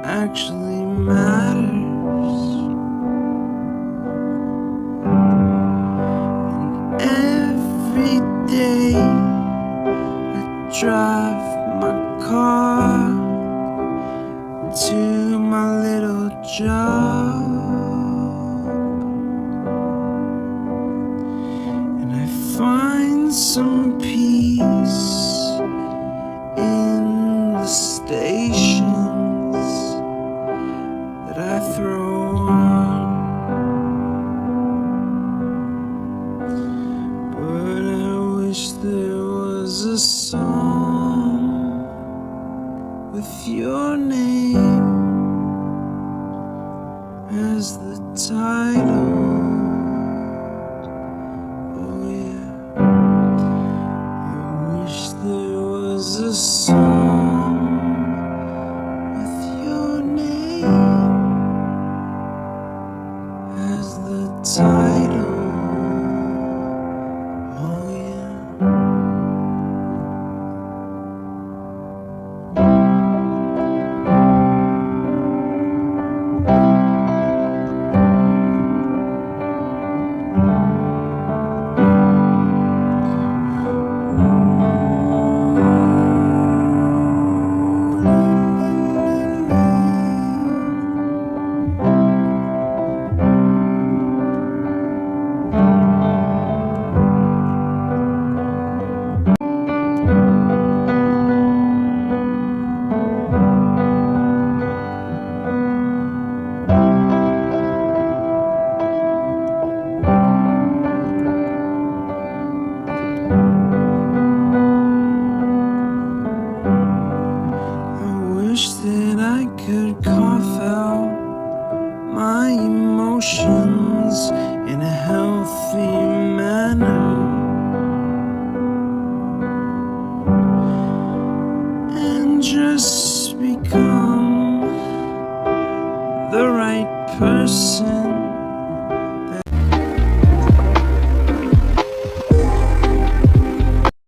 actually matters. And every day I drive my car to my little job, and I find some peace in the stations that I throw on. But I wish there was a song with your name as the title. Oh yeah, I wish there was a song with your name as the title. Oh yeah. Wish that I could cough out my emotions in a healthy manner, and just because